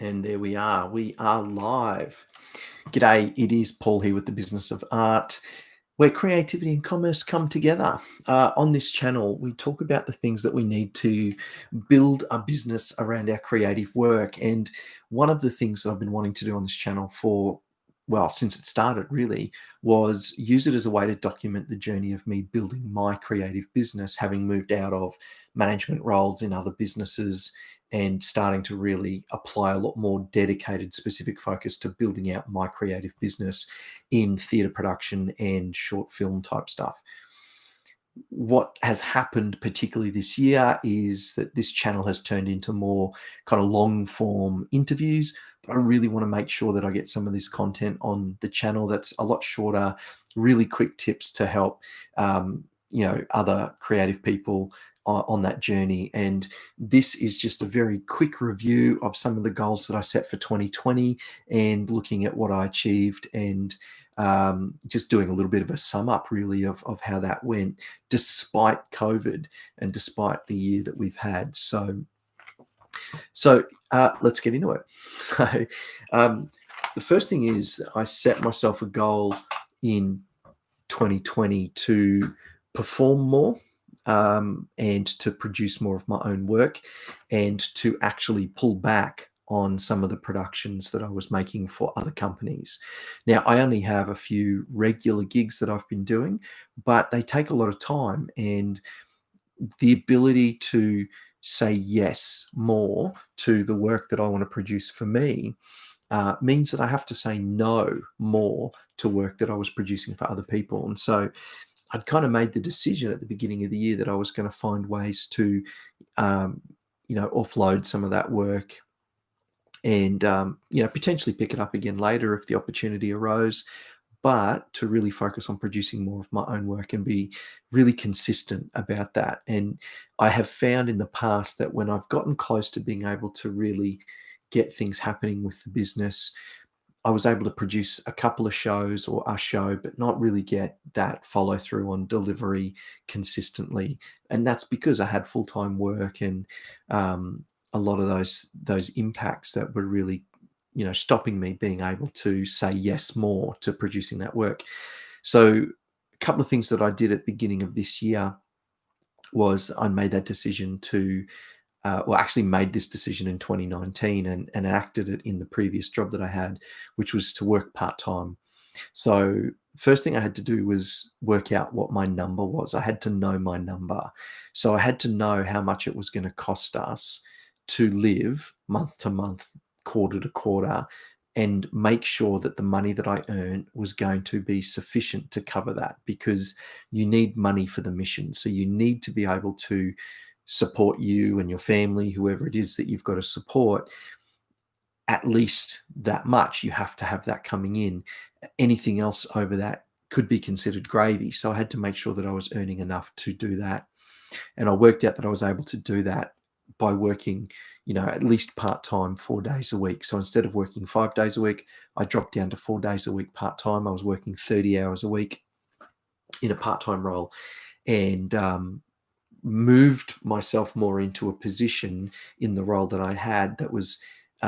And there we are. We are live. G'day, it is Paul here with the Business of Art, where creativity and commerce come together. On this channel, we talk about the things that we need to build a business around our creative work. And one of the things that I've been wanting to do on this channel for, well, since it started really, was use it as a way to document the journey of me building my creative business, having moved out of management roles in other businesses and starting to really apply a lot more dedicated, specific focus to building out my creative business in theatre production and short film type stuff. What has happened particularly this year is that this channel has turned into more kind of long form interviews, but I really want to make sure that I get some of this content on the channel that's a lot shorter, really quick tips to help other creative people on that journey. And this is just a very quick review of some of the goals that I set for 2020 and looking at what I achieved and just doing a little bit of a sum up really of how that went despite COVID and despite the year that we've had. So let's get into it. So the first thing is I set myself a goal in 2020 to perform more and to produce more of my own work and to actually pull back on some of the productions that I was making for other companies. Now, I only have a few regular gigs that I've been doing, but they take a lot of time, and the ability to say yes more to the work that I want to produce for me means that I have to say no more to work that I was producing for other people. And so I'd kind of made the decision at the beginning of the year that I was going to find ways to, offload some of that work and, potentially pick it up again later if the opportunity arose, but to really focus on producing more of my own work and be really consistent about that. And I have found in the past that when I've gotten close to being able to really get things happening with the business, I was able to produce a couple of shows or a show, but not really get that follow through on delivery consistently. And that's because I had full-time work and a lot of those impacts that were really, stopping me being able to say yes more to producing that work. So a couple of things that I did at the beginning of this year was I made that decision to actually made this decision in 2019 and enacted it in the previous job that I had, which was to work part-time. So first thing I had to do was work out what my number was. I had to know my number. So I had to know how much it was going to cost us to live month to month, quarter to quarter, and make sure that the money that I earned was going to be sufficient to cover that, because you need money for the mission. So you need to be able to support you and your family, whoever it is that you've got to support, at least that much. You have to have that coming in. Anything else over that could be considered gravy. So I had to make sure that I was earning enough to do that. And I worked out that I was able to do that by working, at least part-time 4 days a week. So instead of working 5 days a week, I dropped down to 4 days a week part-time. I was working 30 hours a week in a part-time role, and moved myself more into a position in the role that I had that was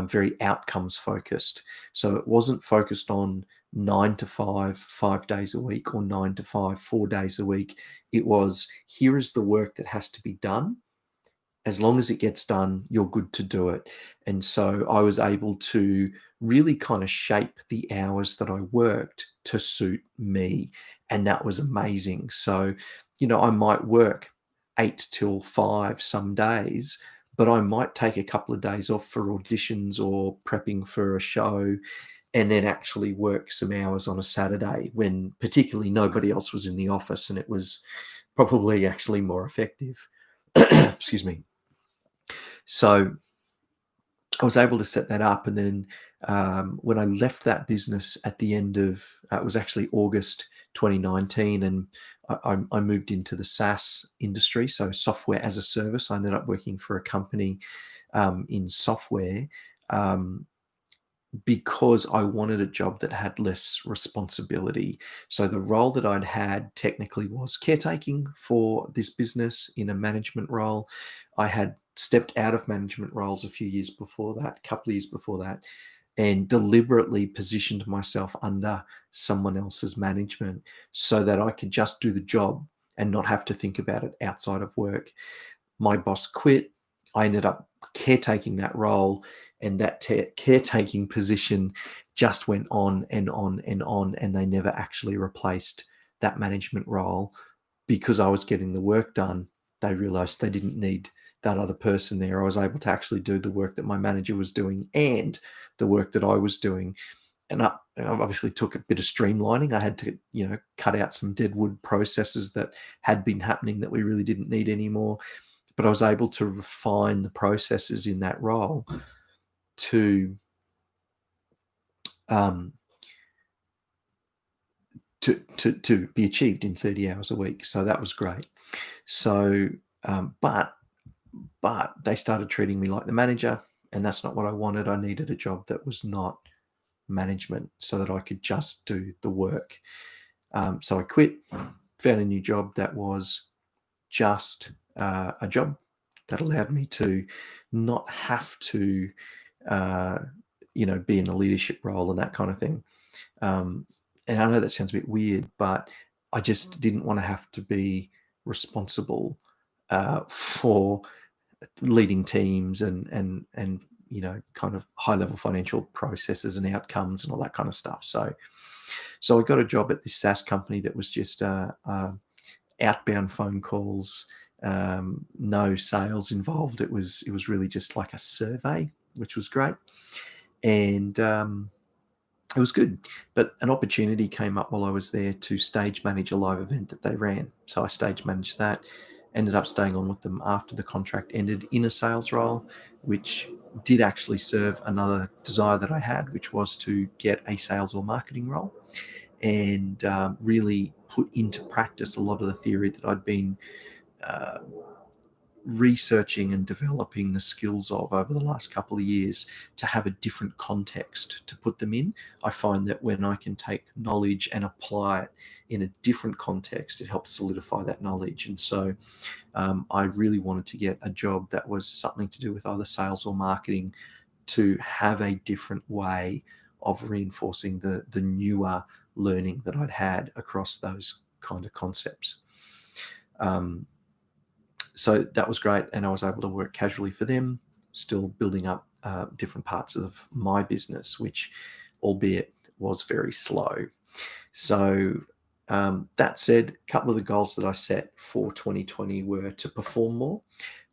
very outcomes focused. So it wasn't focused on 9 to 5, 5 days a week, or 9 to 5, 4 days a week. It was, here is the work that has to be done. As long as it gets done, you're good to do it. And so I was able to really kind of shape the hours that I worked to suit me. And that was amazing. So, I might work 8 till 5 some days, but I might take a couple of days off for auditions or prepping for a show, and then actually work some hours on a Saturday when particularly nobody else was in the office, and it was probably actually more effective. Excuse me. So I was able to set that up. And then when I left that business at the end of, it was actually August 2019, and I moved into the SaaS industry, so software as a service. I ended up working for a company in software because I wanted a job that had less responsibility. So the role that I'd had technically was caretaking for this business in a management role. I had stepped out of management roles a few years before that, a couple of years before that, and deliberately positioned myself under someone else's management so that I could just do the job and not have to think about it outside of work. My boss quit. I ended up caretaking that role, and that caretaking position just went on and on and on, and they never actually replaced that management role because I was getting the work done. They realized they didn't need that other person there. I was able to actually do the work that my manager was doing and the work that I was doing. And I obviously took a bit of streamlining. I had to, cut out some deadwood processes that had been happening that we really didn't need anymore. But I was able to refine the processes in that role to to be achieved in 30 hours a week. So that was great. So, but they started treating me like the manager, and that's not what I wanted. I needed a job that was not management so that I could just do the work. So I quit, found a new job that was just a job that allowed me to not have to, be in a leadership role and that kind of thing. And I know that sounds a bit weird, but I just didn't want to have to be responsible for leading teams and kind of high level financial processes and outcomes and all that kind of stuff. So I got a job at this SaaS company that was just outbound phone calls, no sales involved. It was really just like a survey, which was great, and it was good. But an opportunity came up while I was there to stage manage a live event that they ran. So I stage managed that, ended up staying on with them after the contract ended in a sales role, which did actually serve another desire that I had, which was to get a sales or marketing role and really put into practice a lot of the theory that I'd been researching and developing the skills of over the last couple of years to have a different context to put them in. I find that when I can take knowledge and apply it in a different context, it helps solidify that knowledge. And so I really wanted to get a job that was something to do with either sales or marketing to have a different way of reinforcing the newer learning that I'd had across those kind of concepts. So that was great, and I was able to work casually for them, still building up different parts of my business, which, albeit, was very slow. So that said, a couple of the goals that I set for 2020 were to perform more,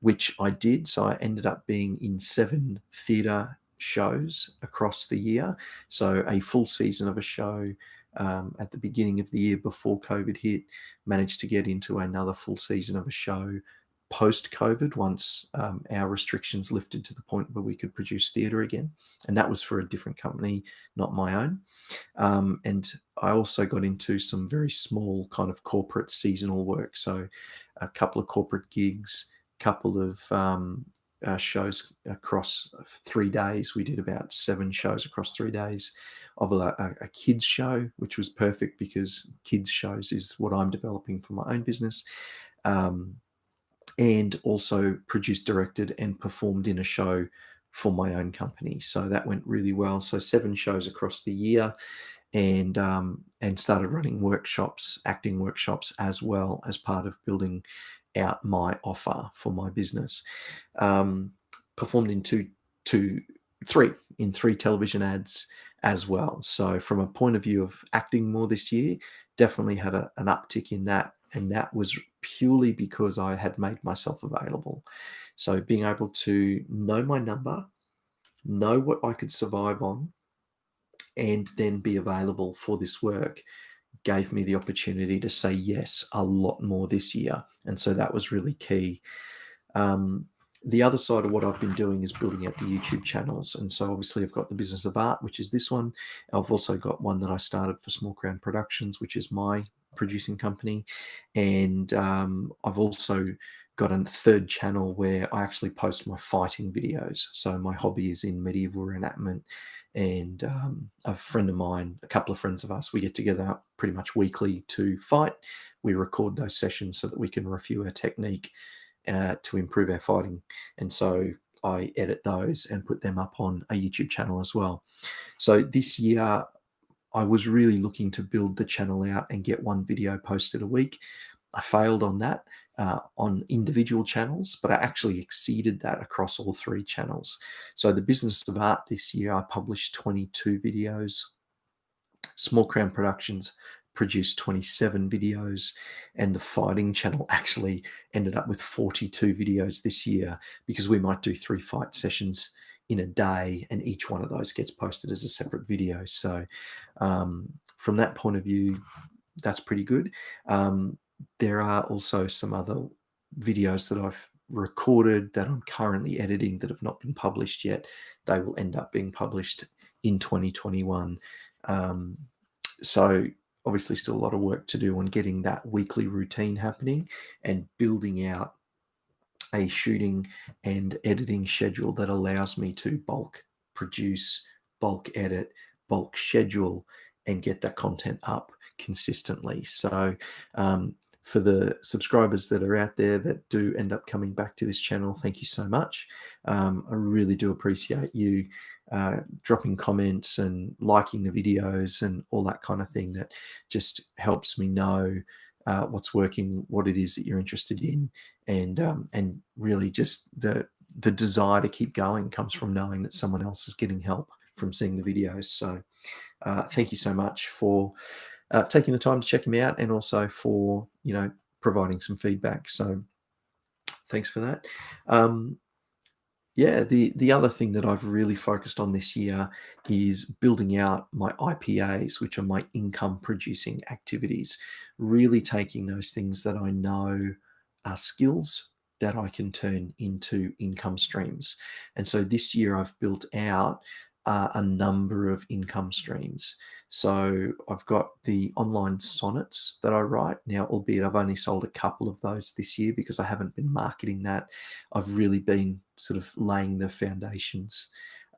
which I did. So I ended up being in 7 theatre shows across the year. So a full season of a show at the beginning of the year before COVID hit, managed to get into another full season of a show post-COVID once our restrictions lifted to the point where we could produce theatre again. And that was for a different company, not my own. And I also got into some very small kind of corporate seasonal work. So a couple of corporate gigs, couple of shows across 3 days. We did about 7 shows across 3 days of a kids show, which was perfect because kids shows is what I'm developing for my own business. And also produced, directed, and performed in a show for my own company. So that went really well. So 7 shows across the year, and started running workshops, acting workshops, as well as part of building out my offer for my business. Performed in three television ads as well. So from a point of view of acting more this year, definitely had an uptick in that. And that was purely because I had made myself available. So being able to know my number, know what I could survive on, and then be available for this work gave me the opportunity to say yes a lot more this year. And so that was really key. The other side of what I've been doing is building out the YouTube channels. And so obviously I've got the Business of Art, which is this one. I've also got one that I started for Small Crown Productions, which is my producing company. And I've also got a third channel where I actually post my fighting videos. So my hobby is in medieval reenactment. And a friend of mine, a couple of friends of us, we get together pretty much weekly to fight. We record those sessions so that we can review our technique to improve our fighting. And so I edit those and put them up on a YouTube channel as well. So this year, I was really looking to build the channel out and get one video posted a week. I failed on that on individual channels, but I actually exceeded that across all 3 channels. So the Business of Art this year, I published 22 videos. Small Crown Productions produced 27 videos, and the Fighting channel actually ended up with 42 videos this year, because we might do 3 fight sessions in a day, and each one of those gets posted as a separate video. So from that point of view, that's pretty good. There are also some other videos that I've recorded that I'm currently editing that have not been published yet. They will end up being published in 2021. So obviously still a lot of work to do on getting that weekly routine happening and building out a shooting and editing schedule that allows me to bulk produce, bulk edit, bulk schedule, and get that content up consistently. So for the subscribers that are out there that do end up coming back to this channel, thank you so much. I really do appreciate you dropping comments and liking the videos and all that kind of thing. That just helps me know what's working, what it is that you're interested in, and really just the desire to keep going comes from knowing that someone else is getting help from seeing the videos. So thank you so much for taking the time to check them out, and also for providing some feedback. So thanks for that. Yeah, the other thing that I've really focused on this year is building out my IPAs, which are my income producing activities, really taking those things that I know are skills that I can turn into income streams. And so this year I've built out a number of income streams. So I've got the online sonnets that I write now, albeit I've only sold a couple of those this year because I haven't been marketing that. I've really been sort of laying the foundations.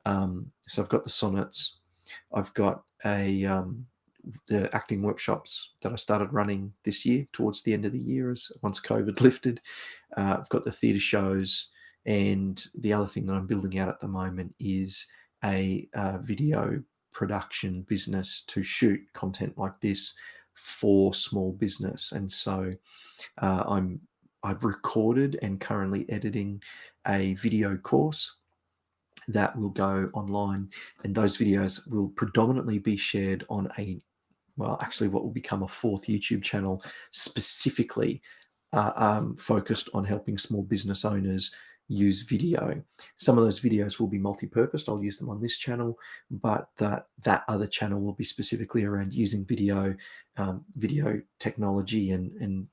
So I've got the sonnets. I've got the acting workshops that I started running this year towards the end of the year, as once COVID lifted. I've got the theatre shows, and the other thing that I'm building out at the moment is a video production business to shoot content like this for small business. And so I've recorded and currently editing a video course that will go online, and those videos will predominantly be shared on what will become a 4th YouTube channel, specifically focused on helping small business owners use video. Some of those videos will be multi-purposed. I'll use them on this channel, but that other channel will be specifically around using video, video technology, and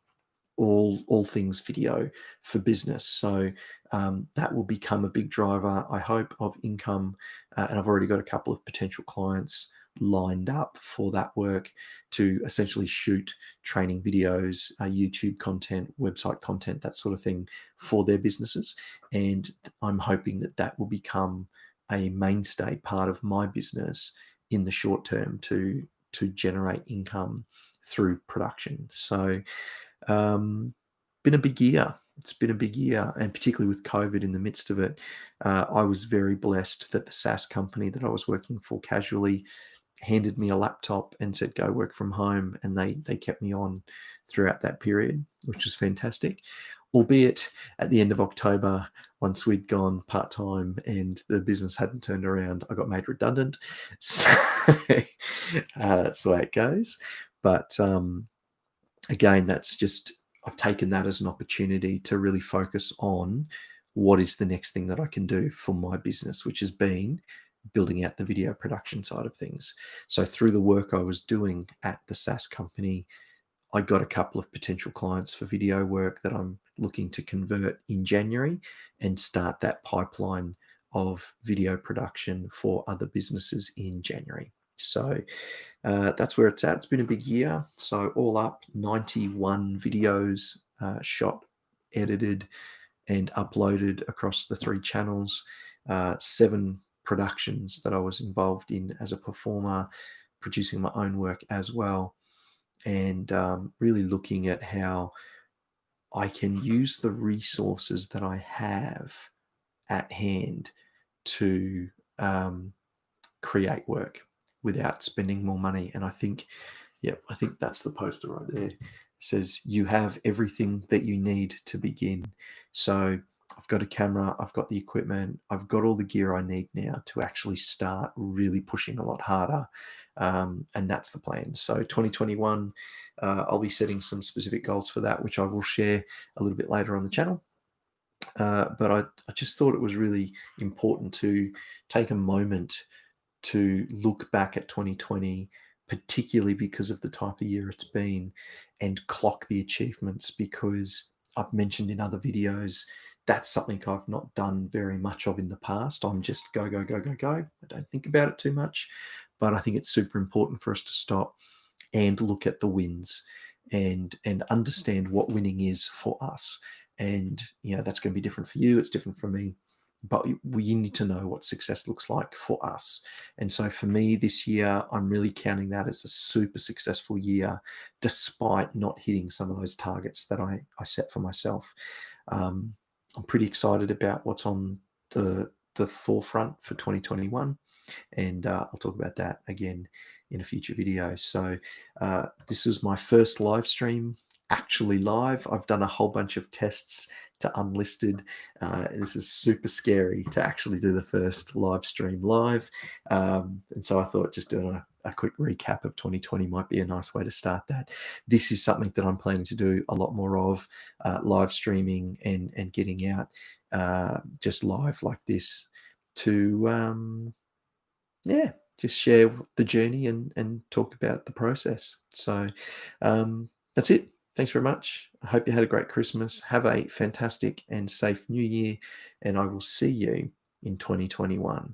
all things video for business. So that will become a big driver, I hope, of income. And I've already got a couple of potential clients lined up for that work to essentially shoot training videos, YouTube content, website content, that sort of thing for their businesses. And I'm hoping that that will become a mainstay part of my business in the short term to generate income through production. So been a big year. It's been a big year, and particularly with COVID in the midst of it, I was very blessed that the SaaS company that I was working for casually handed me a laptop and said, go work from home. And they kept me on throughout that period, which was fantastic. Albeit at the end of October, once we'd gone part-time and the business hadn't turned around, I got made redundant. So that's the way it goes. But again, that's just, I've taken that as an opportunity to really focus on what is the next thing that I can do for my business, which has been building out the video production side of things. So through the work I was doing at the SaaS company, I got a couple of potential clients for video work that I'm looking to convert in January and start that pipeline of video production for other businesses in January. So that's where it's at. It's been a big year. So all up, 91 videos shot, edited, and uploaded across the 3 channels, 7 productions that I was involved in as a performer, producing my own work as well, and really looking at how I can use the resources that I have at hand to create work without spending more money. And I think, yeah, I think that's the poster right there. It says you have everything that you need to begin. So I've got a camera, I've got the equipment, I've got all the gear I need now to actually start really pushing a lot harder. And that's the plan. So 2021, I'll be setting some specific goals for that, which I will share a little bit later on the channel. But I just thought it was really important to take a moment to look back at 2020, particularly because of the type of year it's been, and clock the achievements, because I've mentioned in other videos that's something I've not done very much of in the past. I'm just go, go, go, go, go. I don't think about it too much, but I think it's super important for us to stop and look at the wins and understand what winning is for us. And that's going to be different for you, it's different for me, but we need to know what success looks like for us. And so for me this year, I'm really counting that as a super successful year, despite not hitting some of those targets that I set for myself. I'm pretty excited about what's on the forefront for 2021, and I'll talk about that again in a future video. So this is my first live stream actually live. I've done a whole bunch of tests to unlisted. This is super scary to actually do the first live stream live. And so I thought just doing a quick recap of 2020 might be a nice way to start that. This is something that I'm planning to do a lot more of, live streaming and getting out just live like this to just share the journey and talk about the process. So that's it. Thanks very much. I hope you had a great Christmas. Have a fantastic and safe New Year, and I will see you in 2021.